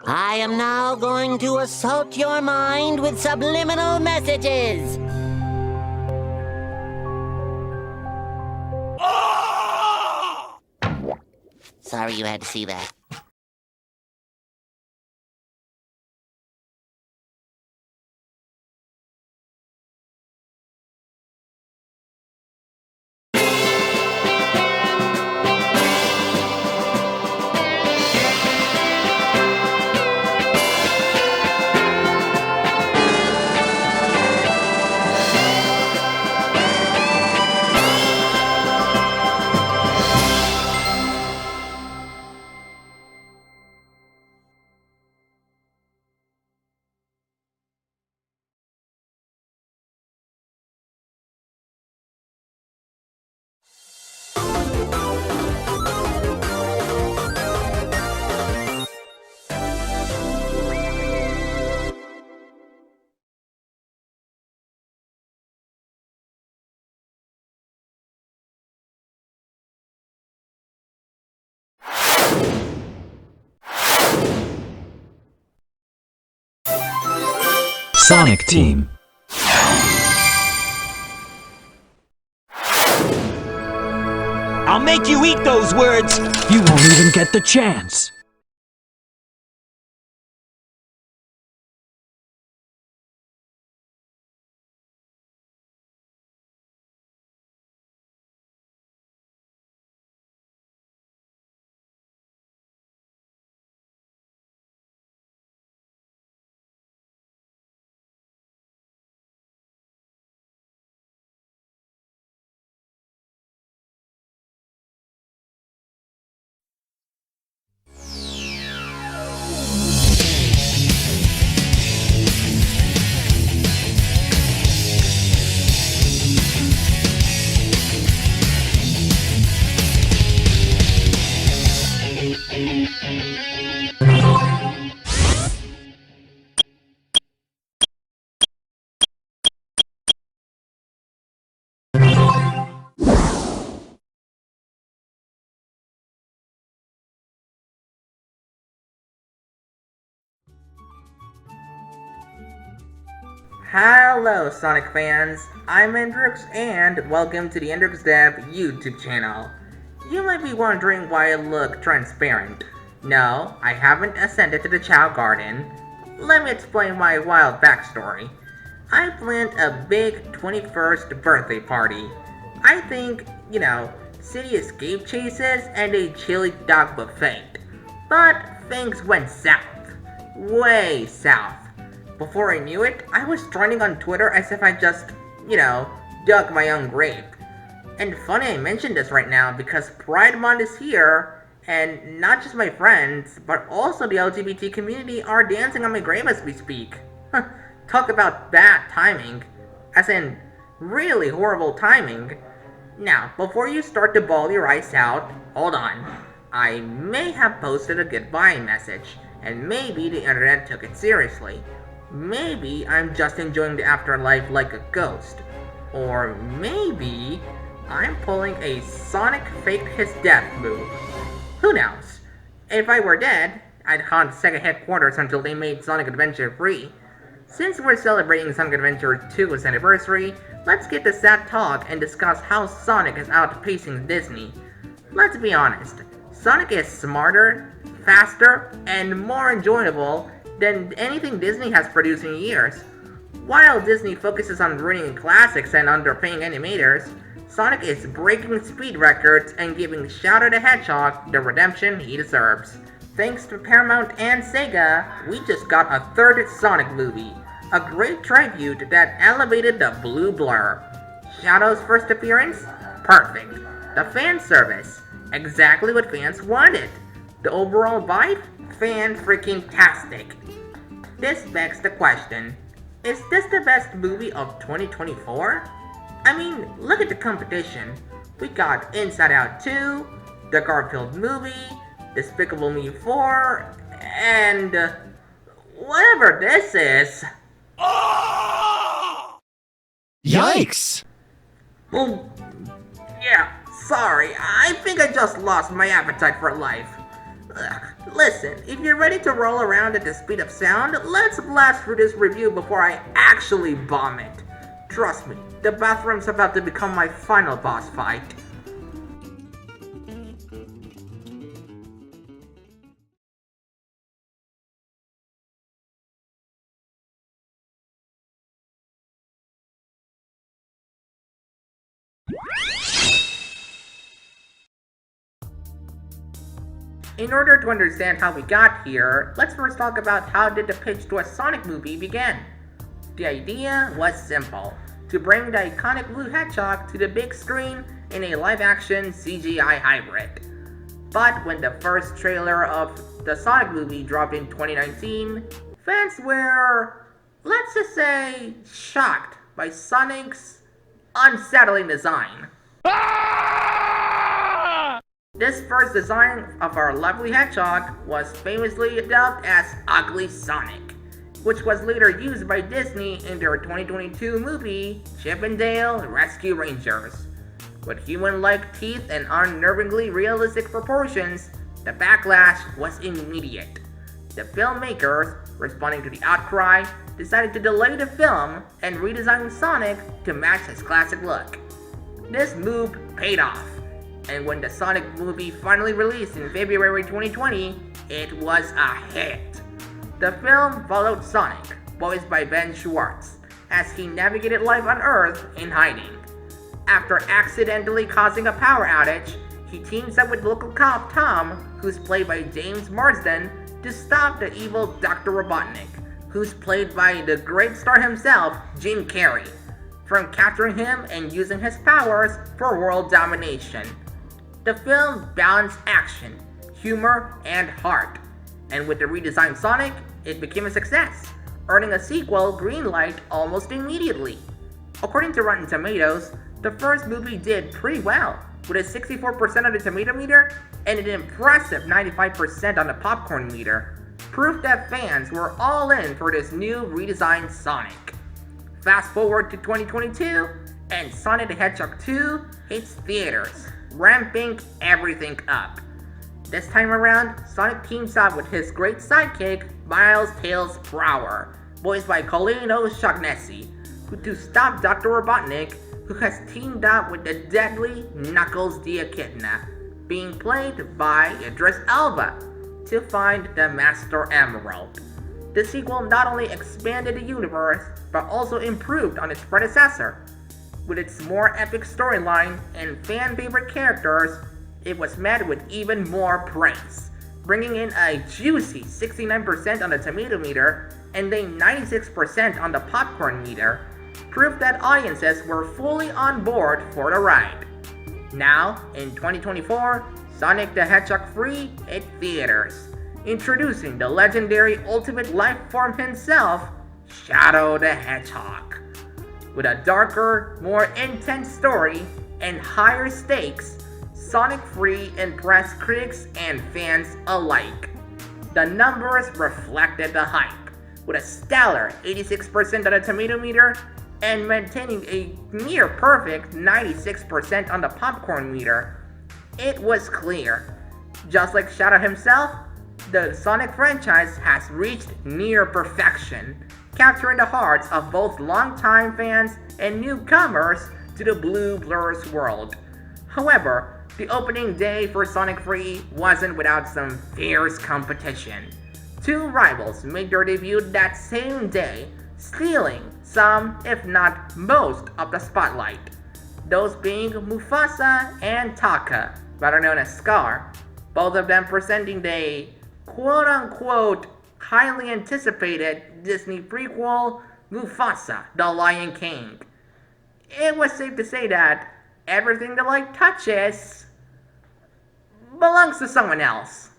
I am now going to assault your mind with subliminal messages. Sorry you had to see that. Sonic Team. I'll make you eat those words! You won't even get the chance. Hello Sonic fans, I'm Andriux and welcome to the AndriuxDev YouTube channel. You might be wondering why I look transparent. No, I haven't ascended to the Chow Garden. Let me explain my wild backstory. I planned a big 21st birthday party. I think, city escape chases and a chili dog buffet. But things went south. Way south. Before I knew it, I was trending on Twitter as if I just, dug my own grave. And funny I mention this right now because Pride Month is here, and not just my friends, but also the LGBT community are dancing on my grave as we speak. Talk about bad timing. As in, really horrible timing. Now, before you start to bawl your eyes out, hold on. I may have posted a goodbye message, and maybe the internet took it seriously. Maybe I'm just enjoying the afterlife like a ghost. Or maybe I'm pulling a Sonic fake his death move. Who knows? If I were dead, I'd haunt SEGA headquarters until they made Sonic Adventure free. Since we're celebrating Sonic Adventure 2's anniversary, let's get to sad talk and discuss how Sonic is outpacing Disney. Let's be honest, Sonic is smarter, faster, and more enjoyable than anything Disney has produced in years. While Disney focuses on ruining classics and underpaying animators, Sonic is breaking speed records and giving Shadow the Hedgehog the redemption he deserves. Thanks to Paramount and SEGA, we just got a third Sonic movie, a great tribute that elevated the blue blur. Shadow's first appearance? Perfect. The fan service? Exactly what fans wanted. The overall vibe? Fan-freaking-tastic. This begs the question, is this the best movie of 2024? I mean, look at the competition. We got Inside Out 2, The Garfield Movie, Despicable Me 4, and whatever this is. Yikes! Well, yeah, sorry, I think I just lost my appetite for life. Listen, if you're ready to roll around at the speed of sound, let's blast through this review before I actually bomb it. Trust me, the bathroom's about to become my final boss fight. In order to understand how we got here, let's first talk about how did the pitch to a Sonic movie begin. The idea was simple, to bring the iconic blue hedgehog to the big screen in a live-action CGI hybrid. But when the first trailer of the Sonic movie dropped in 2019, fans were, let's just say, shocked by Sonic's unsettling design. This first design of our lovely hedgehog was famously dubbed as Ugly Sonic, which was later used by Disney in their 2022 movie Chip 'n Dale Rescue Rangers. With human-like teeth and unnervingly realistic proportions, the backlash was immediate. The filmmakers, responding to the outcry, decided to delay the film and redesign Sonic to match his classic look. This move paid off, and when the Sonic movie finally released in February 2020, it was a hit. The film followed Sonic, voiced by Ben Schwartz, as he navigated life on Earth in hiding. After accidentally causing a power outage, he teams up with local cop Tom, who's played by James Marsden, to stop the evil Dr. Robotnik, who's played by the great star himself, Jim Carrey, from capturing him and using his powers for world domination. The film balanced action, humor, and heart, and with the redesigned Sonic, it became a success, earning a sequel greenlight almost immediately. According to Rotten Tomatoes, the first movie did pretty well, with a 64% on the tomato meter and an impressive 95% on the popcorn meter, proof that fans were all in for this new redesigned Sonic. Fast forward to 2022, and Sonic the Hedgehog 2 hits theaters, ramping everything up. This time around, Sonic teams up with his great sidekick, Miles Tails Prower, voiced by Colleen O'Shaughnessy, to stop Dr. Robotnik, who has teamed up with the deadly Knuckles the Echidna, being played by Idris Elba, to find the Master Emerald. The sequel not only expanded the universe, but also improved on its predecessor. With its more epic storyline and fan-favorite characters, it was met with even more praise, bringing in a juicy 69% on the tomato meter and a 96% on the popcorn meter, proof that audiences were fully on board for the ride. Now, in 2024, Sonic the Hedgehog 3 hit theaters, introducing the legendary Ultimate Lifeform himself, Shadow the Hedgehog. With a darker, more intense story and higher stakes, Sonic 3 impressed critics and fans alike. The numbers reflected the hype, with a stellar 86% on the tomato meter and maintaining a near perfect 96% on the popcorn meter. It was clear, just like Shadow himself, the Sonic franchise has reached near perfection, capturing the hearts of both longtime fans and newcomers to the Blue Blur's world. However, the opening day for Sonic 3 wasn't without some fierce competition. Two rivals made their debut that same day, stealing some, if not most, of the spotlight. Those being Mufasa and Taka, better known as Scar, both of them presenting the quote-unquote highly anticipated Disney prequel, Mufasa, the Lion King. It was safe to say that everything the light touches belongs to someone else.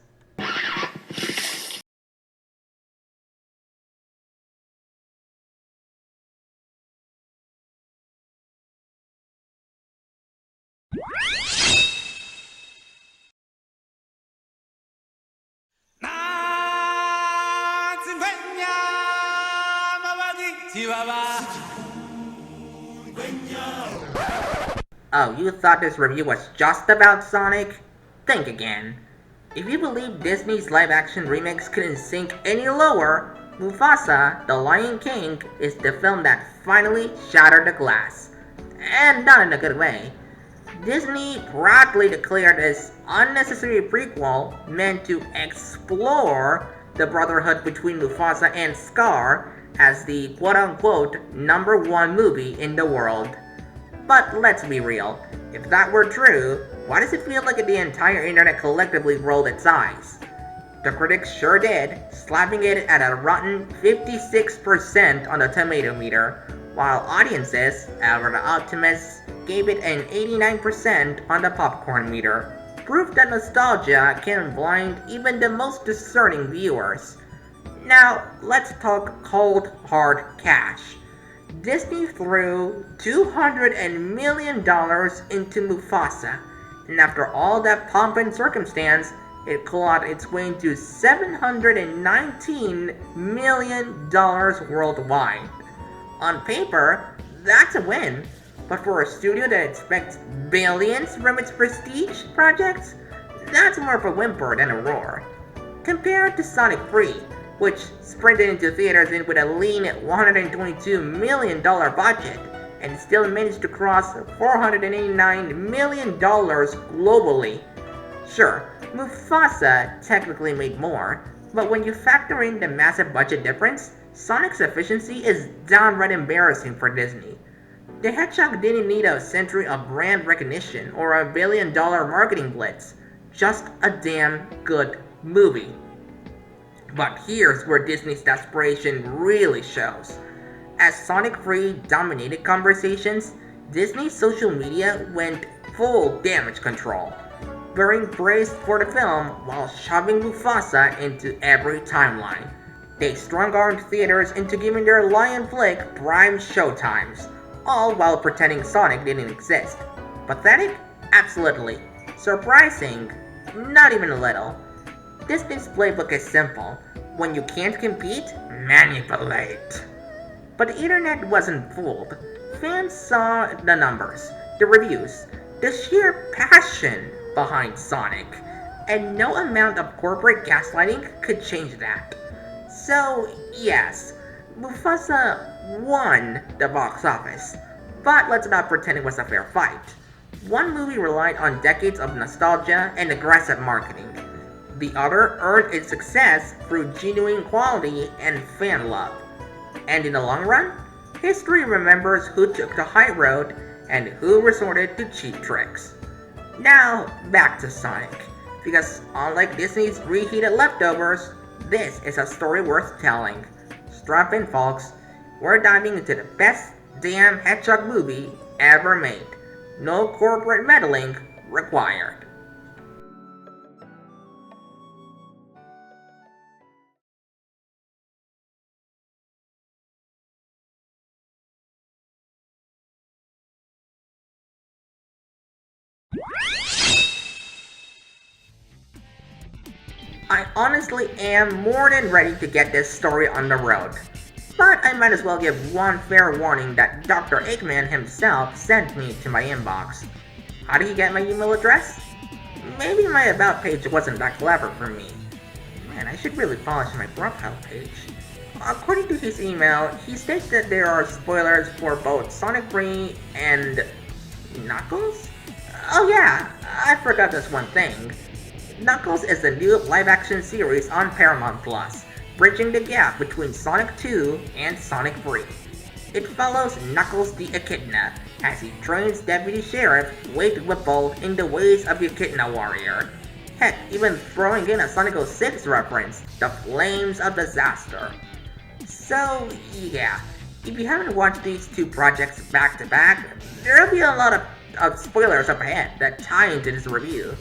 Oh, you thought this review was just about Sonic? Think again. If you believe Disney's live-action remakes couldn't sink any lower, Mufasa, The Lion King is the film that finally shattered the glass. And not in a good way. Disney proudly declared this unnecessary prequel meant to explore the brotherhood between Mufasa and Scar as the quote-unquote #1 movie in the world. But let's be real, if that were true, why does it feel like the entire internet collectively rolled its eyes? The critics sure did, slapping it at a rotten 56% on the tomato meter, while audiences, ever the optimists, gave it an 89% on the popcorn meter. Proof that nostalgia can blind even the most discerning viewers. Now, let's talk cold hard cash. Disney threw $200 million into Mufasa, and after all that pomp and circumstance, it clawed its way into $719 million worldwide. On paper, that's a win, but for a studio that expects billions from its prestige projects, that's more of a whimper than a roar. Compared to Sonic 3, which sprinted into theaters with a lean $122 million budget and still managed to cross $489 million globally. Sure, Mufasa technically made more, but when you factor in the massive budget difference, Sonic's efficiency is downright embarrassing for Disney. The Hedgehog didn't need a century of brand recognition or a billion-dollar marketing blitz, just a damn good movie. But here's where Disney's desperation really shows. As Sonic 3 dominated conversations, Disney's social media went full damage control, bearing praise for the film while shoving Mufasa into every timeline. They strong-armed theaters into giving their lion flick prime showtimes, all while pretending Sonic didn't exist. Pathetic? Absolutely. Surprising? Not even a little. Disney's playbook is simple. When you can't compete, manipulate. But the internet wasn't fooled. Fans saw the numbers, the reviews, the sheer passion behind Sonic, and no amount of corporate gaslighting could change that. So, yes, Mufasa won the box office, but let's not pretend it was a fair fight. One movie relied on decades of nostalgia and aggressive marketing. The other earned its success through genuine quality and fan love. And in the long run, history remembers who took the high road and who resorted to cheap tricks. Now, back to Sonic, because unlike Disney's reheated leftovers, this is a story worth telling. Strap in, folks, we're diving into the best damn Hedgehog movie ever made. No corporate meddling required. I honestly am more than ready to get this story on the road. But I might as well give one fair warning that Dr. Eggman himself sent me to my inbox. How did he get my email address? Maybe my about page wasn't that clever for me. Man, I should really polish my profile page. According to his email, he states that there are spoilers for both Sonic 3 and Knuckles? Oh yeah, I forgot this one thing. Knuckles is the new live-action series on Paramount Plus, bridging the gap between Sonic 2 and Sonic 3. It follows Knuckles the Echidna as he trains Deputy Sheriff Wade Whipple in the ways of the Echidna Warrior. Heck, even throwing in a Sonic 06 reference, the Flames of Disaster. So yeah, if you haven't watched these two projects back to back, there'll be a lot of spoilers up ahead that tie into this review.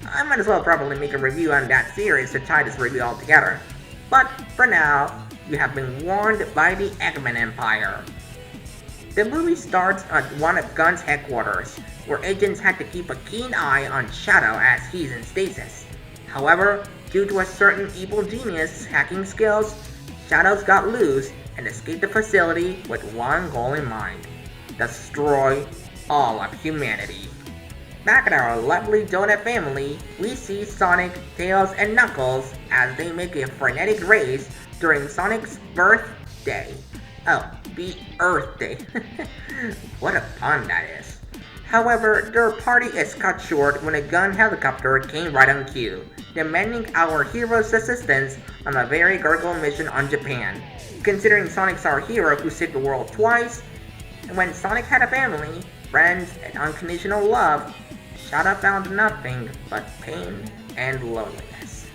I might as well probably make a review on that series to tie this review all together. But for now, you have been warned by the Eggman Empire. The movie starts at one of Gun's headquarters, where agents had to keep a keen eye on Shadow as he's in stasis. However, due to a certain evil genius hacking skills, Shadows got loose and escaped the facility with one goal in mind: destroy all of humanity. Back at our lovely donut family, we see Sonic, Tails, and Knuckles as they make a frenetic race during Sonic's birthday. Oh, the Earth Day. What a pun that is. However, their party is cut short when a gun helicopter came right on cue, demanding our hero's assistance on a very gargle mission on Japan. Considering Sonic's our hero who saved the world twice, and when Sonic had a family, friends, and unconditional love, Shadow found nothing but pain and loneliness.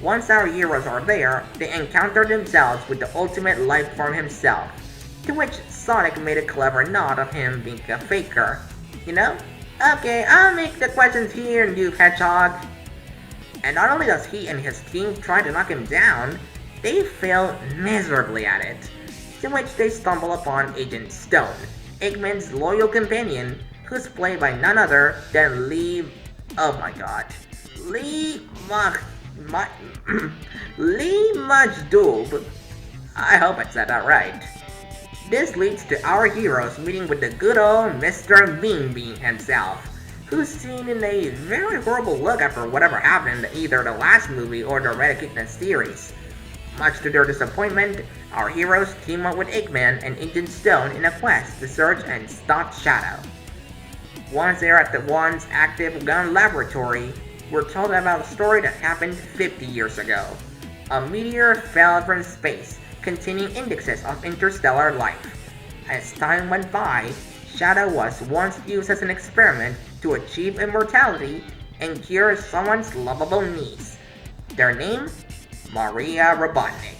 Once our heroes are there, they encounter themselves with the ultimate Lifeform himself, to which Sonic made a clever nod of him being a faker. You know? Okay, I'll make the questions here and you Hedgehog. And not only does he and his team try to knock him down, they fail miserably at it, to which they stumble upon Agent Stone, Eggman's loyal companion, who's played by none other than Lee Majdub. I hope I said that right. This leads to our heroes meeting with the good old Mr. Bean Bean himself, who's seen in a very horrible look after whatever happened in either the last movie or the Red Kitten series. Much to their disappointment, our heroes team up with Eggman and Agent Stone in a quest to search and stop Shadow. Once they're at the one's active gun laboratory, we're told about a story that happened 50 years ago. A meteor fell from space, containing indexes of interstellar life. As time went by, Shadow was once used as an experiment to achieve immortality and cure someone's lovable niece. Their name? Maria Robotnik.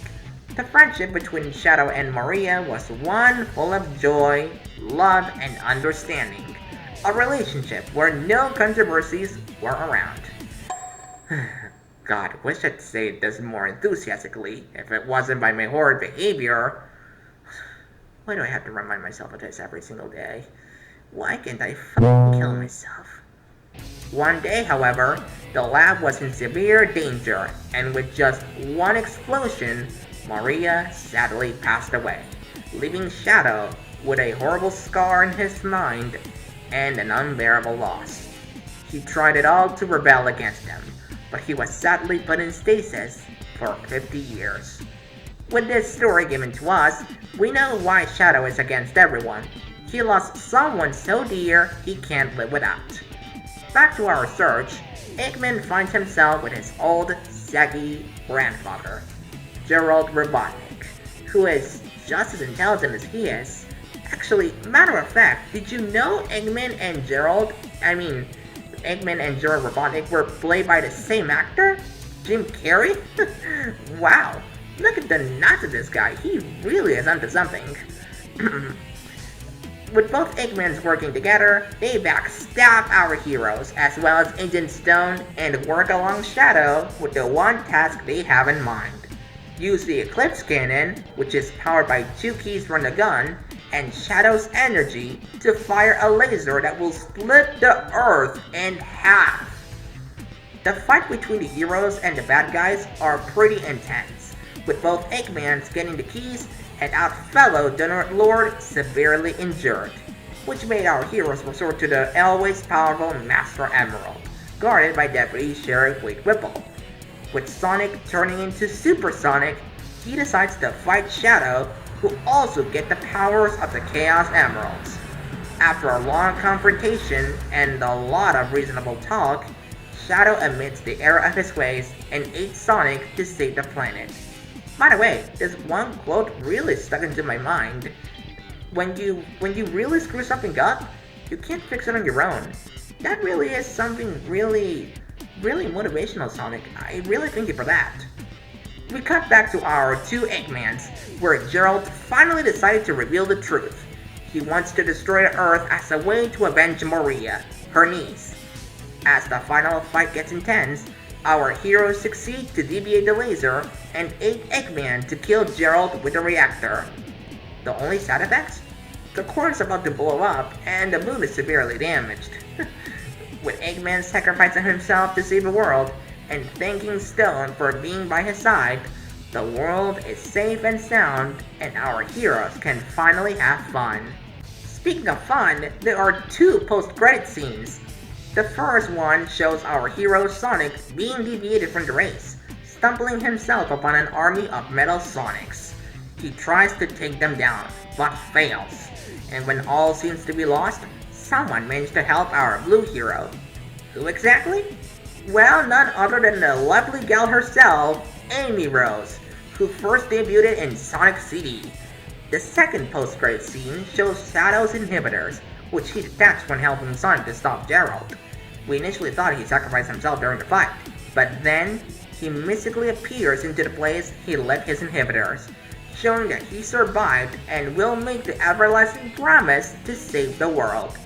The friendship between Shadow and Maria was one full of joy, love, and understanding. A relationship where no controversies were around. God, wish I'd say this more enthusiastically if it wasn't by my horrid behavior. Why do I have to remind myself of this every single day? Why can't I kill myself? One day, however, the lab was in severe danger, and with just one explosion, Maria sadly passed away, leaving Shadow with a horrible scar in his mind and an unbearable loss. He tried it all to rebel against him, but he was sadly put in stasis for 50 years. With this story given to us, we know why Shadow is against everyone. He lost someone so dear he can't live without. Back to our search, Eggman finds himself with his old, saggy grandfather, Gerald Robotnik, who is just as intelligent as he is. Actually, matter of fact, did you know Eggman and Gerald Robotnik were played by the same actor? Jim Carrey? Wow, look at the nuts of this guy, he really is onto something. With both Eggmans working together, they backstab our heroes, as well as Agent Stone, and work along Shadow with the one task they have in mind. Use the Eclipse Cannon, which is powered by 2 keys from the gun, and Shadow's energy to fire a laser that will split the Earth in half. The fight between the heroes and the bad guys are pretty intense, with both Eggmans getting the keys and our fellow Donut Lord severely injured, which made our heroes resort to the always powerful Master Emerald, guarded by Deputy Sheriff Wade Whipple. With Sonic turning into Super Sonic, he decides to fight Shadow, who also get the powers of the Chaos Emeralds. After a long confrontation and a lot of reasonable talk, Shadow admits the error of his ways and aids Sonic to save the planet. By the way, this one quote really stuck into my mind. When you really screw something up, you can't fix it on your own. That really is something really motivational, Sonic. I really thank you for that. We cut back to our 2 Eggmans, where Gerald finally decided to reveal the truth. He wants to destroy the Earth as a way to avenge Maria, her niece. As the final fight gets intense, our heroes succeed to deviate the laser and aid Eggman to kill Gerald with the reactor. The only side effects? The core is about to blow up and the moon is severely damaged. With Eggman sacrificing himself to save the world and thanking Stone for being by his side, the world is safe and sound and our heroes can finally have fun. Speaking of fun, there are 2 post-credit scenes. The first one shows our hero Sonic being deviated from the race, stumbling himself upon an army of metal Sonics. He tries to take them down, but fails. And when all seems to be lost, someone managed to help our blue hero. Who exactly? Well, none other than the lovely gal herself, Amy Rose, who first debuted in Sonic CD. The second post-credit scene shows Shadow's inhibitors, which he detached when helping Sonic to stop Gerald. We initially thought he sacrificed himself during the fight, but then he mystically appears into the place he left his inhibitors, showing that he survived and will make the everlasting promise to save the world.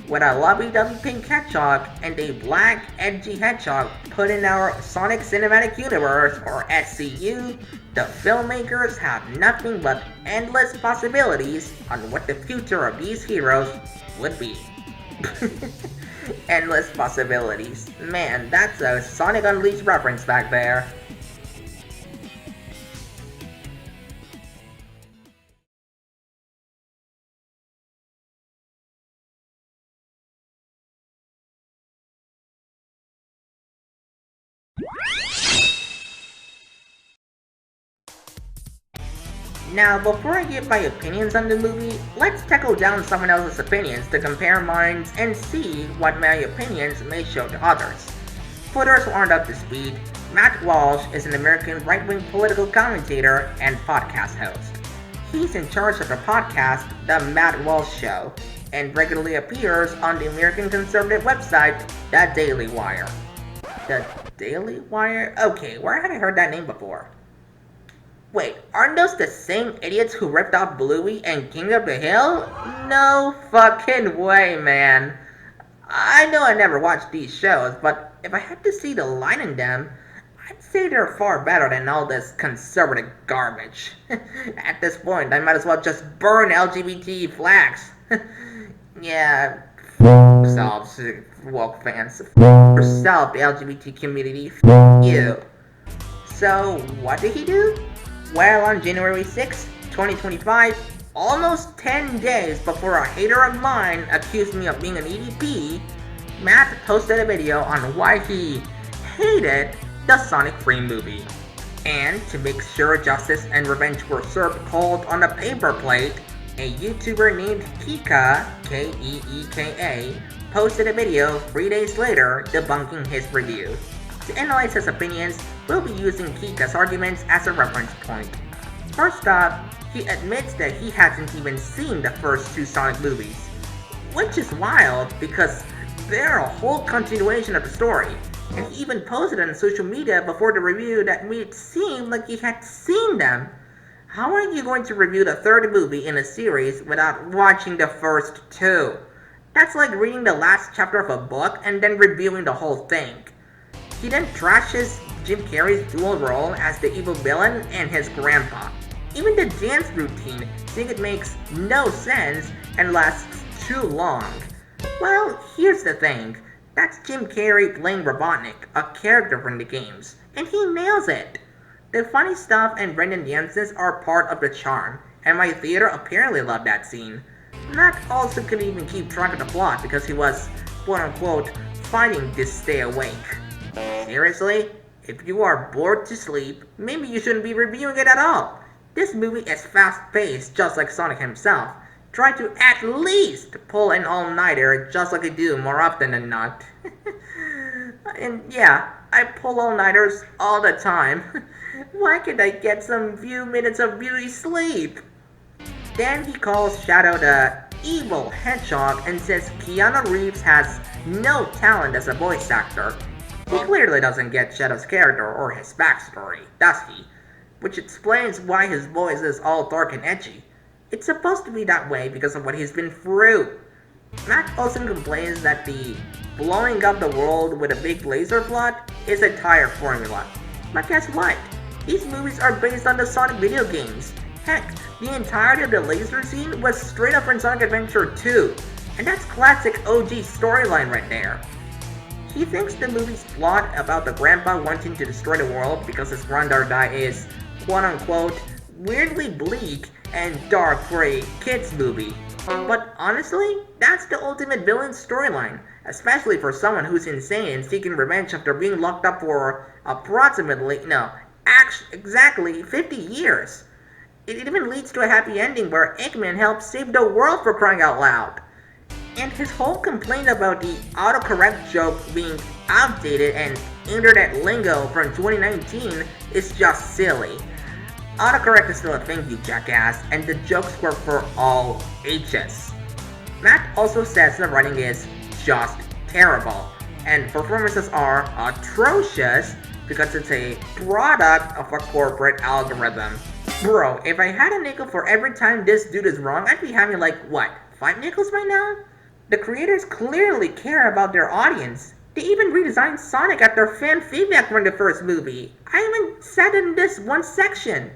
With a lovey-dovey pink Hedgehog and a black, edgy Hedgehog put in our Sonic Cinematic Universe, or SCU, the filmmakers have nothing but endless possibilities on what the future of these heroes would be. Endless possibilities. Man, that's a Sonic Unleashed reference back there. Now, before I give my opinions on the movie, let's tackle down someone else's opinions to compare minds and see what my opinions may show to others. For those who aren't up to speed, Matt Walsh is an American right-wing political commentator and podcast host. He's in charge of the podcast The Matt Walsh Show, and regularly appears on the American conservative website The Daily Wire. The Daily Wire? Okay, where have I heard that name before? Wait, aren't those the same idiots who ripped off Bluey and King of the Hill? No fucking way, man. I know I never watched these shows, but if I had to see the line in them, I'd say they're far better than all this conservative garbage. At this point, I might as well just burn LGBT flags. Yeah, yourselves, woke fans. Yourself, the LGBT community. You. So, what did he do? Well, on January 6, 2025, almost 10 days before a hater of mine accused me of being an EDP, Matt posted a video on why he hated the Sonic 3 movie. And to make sure justice and revenge were served cold on a paper plate, a YouTuber named Keeka, K-E-E-K-A, posted a video 3 days later debunking his review. To analyze his opinions, we'll be using Keeka's arguments as a reference point. First off, he admits that he hasn't even seen the first two Sonic movies, which is wild because they're a whole continuation of the story, and he even posted on social media before the review that made it seem like he had seen them. How are you going to review the third movie in a series without watching the first two? That's like reading the last chapter of a book and then reviewing the whole thing. He then trashes Jim Carrey's dual role as the evil villain and his grandpa. Even the dance routine, saying it makes no sense and lasts too long. Well, here's the thing. That's Jim Carrey playing Robotnik, a character from the games, and he nails it. The funny stuff and Brendan dances are part of the charm, and my theater apparently loved that scene. Matt also couldn't even keep track of the plot because he was, quote-unquote, fighting to stay awake. Seriously? If you are bored to sleep, maybe you shouldn't be reviewing it at all. This movie is fast-paced just like Sonic himself. Try to at least pull an all-nighter just like I do more often than not. And yeah, I pull all-nighters all the time. Why can't I get some few minutes of beauty sleep? Then he calls Shadow the evil Hedgehog and says Keanu Reeves has no talent as a voice actor. He clearly doesn't get Shadow's character or his backstory, does he? Which explains why his voice is all dark and edgy. It's supposed to be that way because of what he's been through. Matt also complains that the blowing up the world with a big laser plot is a tired formula. But guess what? These movies are based on the Sonic video games. Heck, the entirety of the laser scene was straight up from Sonic Adventure 2. And that's classic OG storyline right there. He thinks the movie's plot about the grandpa wanting to destroy the world because his granddaughter died is, quote-unquote, weirdly bleak and dark for a kids movie. But honestly, that's the ultimate villain storyline, especially for someone who's insane and seeking revenge after being locked up for exactly 50 years. It even leads to a happy ending where Eggman helps save the world, for crying out loud. And his whole complaint about the autocorrect joke being outdated and internet lingo from 2019 is just silly. Autocorrect is still a thing, you jackass, and the jokes were for all ages. Matt also says the writing is just terrible, and performances are atrocious because it's a product of a corporate algorithm. Bro, if I had a nickel for every time this dude is wrong, I'd be having 5 nickels by now? The creators clearly care about their audience. They even redesigned Sonic after fan feedback from the first movie. I even said in this one section.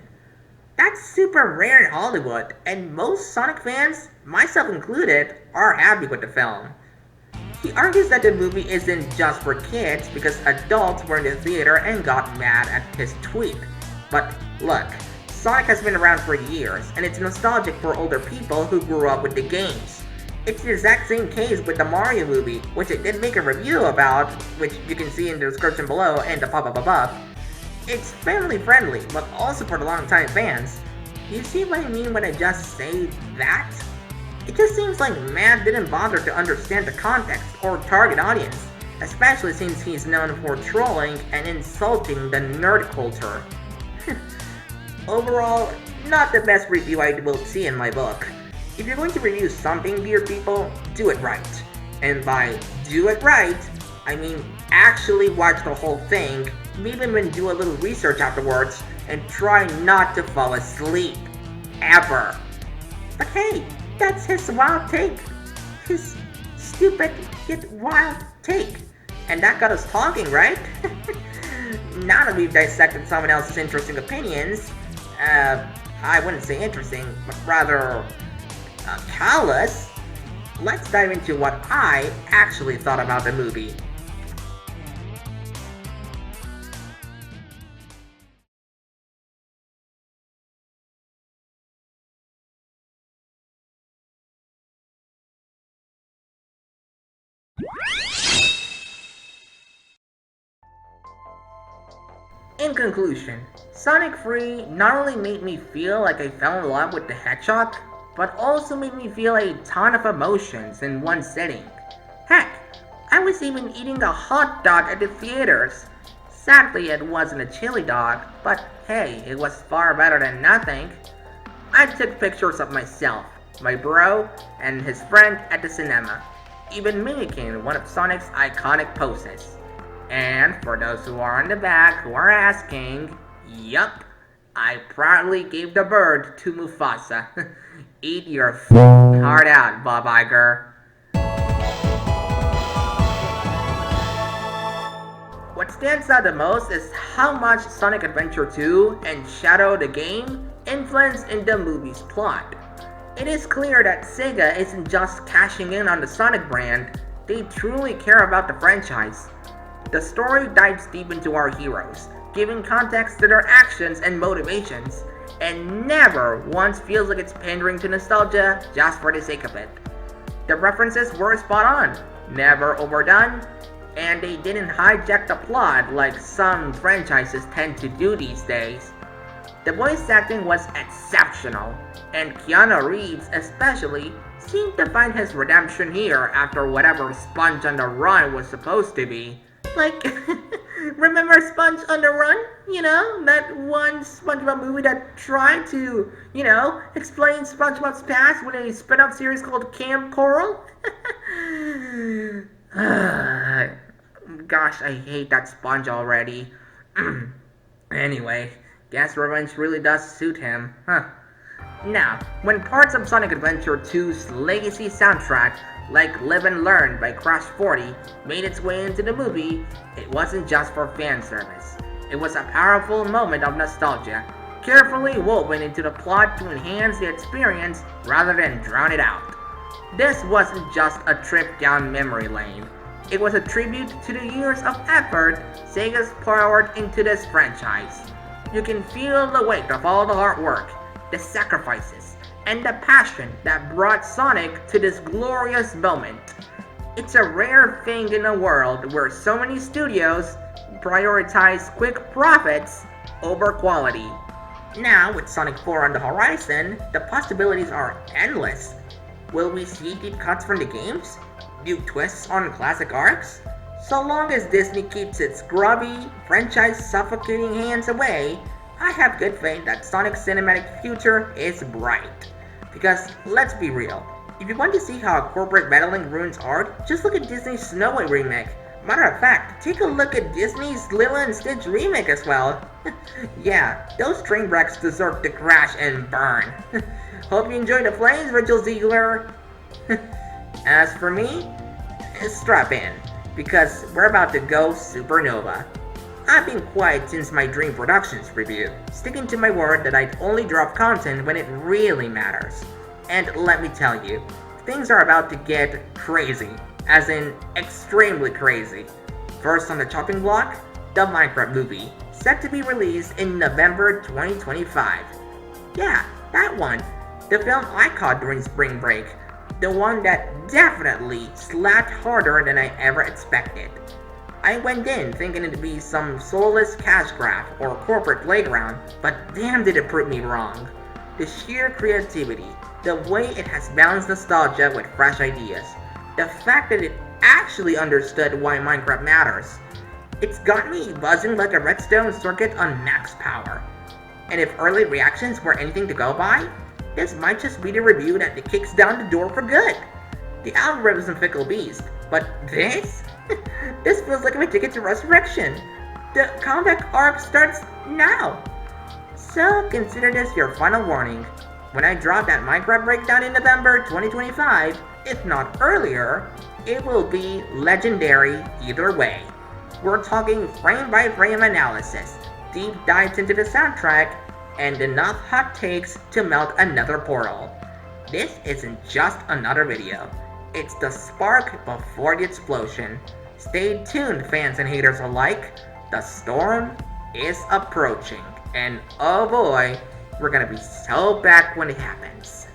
That's super rare in Hollywood, and most Sonic fans, myself included, are happy with the film. He argues that the movie isn't just for kids because adults were in the theater and got mad at his tweet. But look, Sonic has been around for years, and it's nostalgic for older people who grew up with the games. It's the exact same case with the Mario movie, which I did make a review about, which you can see in the description below and the pop-up above. It's family friendly, but also for the long-time fans. You see what I mean when I just say that? It just seems like Matt didn't bother to understand the context or target audience, especially since he's known for trolling and insulting the nerd culture. Overall, not the best review I will see in my book. If you're going to review something, dear people, do it right. And by do it right, I mean actually watch the whole thing, maybe even do a little research afterwards, and try not to fall asleep. Ever. But hey, that's his wild take. His stupid yet wild take. And that got us talking, right? Now that we've dissected someone else's interesting opinions, I wouldn't say interesting, but rather callous, let's dive into what I actually thought about the movie. In conclusion, Sonic 3 not only made me feel like I fell in love with the Hedgehog, but also made me feel a ton of emotions in one sitting. Heck, I was even eating a hot dog at the theaters. Sadly, it wasn't a chili dog, but hey, it was far better than nothing. I took pictures of myself, my bro, and his friend at the cinema, even mimicking one of Sonic's iconic poses. And for those who are in the back who are asking, yup, I proudly gave the bird to Mufasa. Eat your heart out, Bob Iger. What stands out the most is how much Sonic Adventure 2 and Shadow the game influenced in the movie's plot. It is clear that SEGA isn't just cashing in on the Sonic brand, they truly care about the franchise. The story dives deep into our heroes, giving context to their actions and motivations, and never once feels like it's pandering to nostalgia just for the sake of it. The references were spot on, never overdone, and they didn't hijack the plot like some franchises tend to do these days. The voice acting was exceptional, and Keanu Reeves especially seemed to find his redemption here after whatever Sponge on the Run was supposed to be. Like, remember Sponge on the Run? You know, that one SpongeBob movie that tried to, explain SpongeBob's past with a spin-off series called Camp Coral? Gosh, I hate that Sponge already. Anyway, guess revenge really does suit him, huh? Now, when parts of Sonic Adventure 2's legacy soundtrack, like Live and Learn by Crash 40, made its way into the movie, it wasn't just for fan service. It was a powerful moment of nostalgia, carefully woven into the plot to enhance the experience rather than drown it out. This wasn't just a trip down memory lane. It was a tribute to the years of effort SEGA's poured into this franchise. You can feel the weight of all the hard work, the sacrifices, and the passion that brought Sonic to this glorious moment. It's a rare thing in a world where so many studios prioritize quick profits over quality. Now, with Sonic 4 on the horizon, the possibilities are endless. Will we see deep cuts from the games? New twists on classic arcs? So long as Disney keeps its grubby, franchise-suffocating hands away, I have good faith that Sonic's cinematic future is bright. Because, let's be real, if you want to see how corporate meddling ruins art, just look at Disney's Snow White remake. Matter of fact, take a look at Disney's Lilo and Stitch remake as well. Yeah, those train wrecks deserve to crash and burn. Hope you enjoy the flames, Rachel Ziegler. As for me, strap in, because we're about to go supernova. I've been quiet since my Dream Productions review, sticking to my word that I'd only drop content when it really matters. And let me tell you, things are about to get crazy, as in extremely crazy. First on the chopping block, the Minecraft movie, set to be released in November 2025. Yeah, that one. The film I caught during spring break. The one that definitely slapped harder than I ever expected. I went in thinking it'd be some soulless cash grab or corporate playground, but damn did it prove me wrong. The sheer creativity, the way it has balanced nostalgia with fresh ideas, the fact that it actually understood why Minecraft matters. It's got me buzzing like a redstone circuit on max power. And if early reactions were anything to go by, this might just be the review that kicks down the door for good. The algorithm's a fickle beast, but this? This feels like my ticket to resurrection. The comeback arc starts now. So consider this your final warning. When I drop that Minecraft breakdown in November 2025, if not earlier, it will be legendary either way. We're talking frame-by-frame analysis, deep dives into the soundtrack, and enough hot takes to melt another portal. This isn't just another video. It's the spark before the explosion. Stay tuned, fans and haters alike. The storm is approaching, and oh boy, we're gonna be so back when it happens.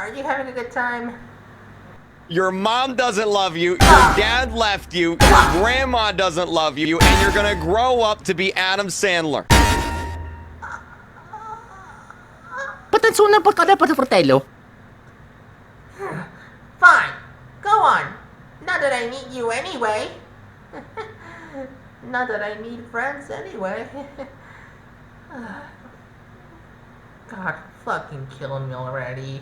Are you having a good time? Your mom doesn't love you, your dad left you, your grandma doesn't love you, and you're gonna grow up to be Adam Sandler. Patansunan pa ka dapat sa fratello. Fine, go on. Not that I need you anyway. Not that I need friends anyway. God, fucking kill me already.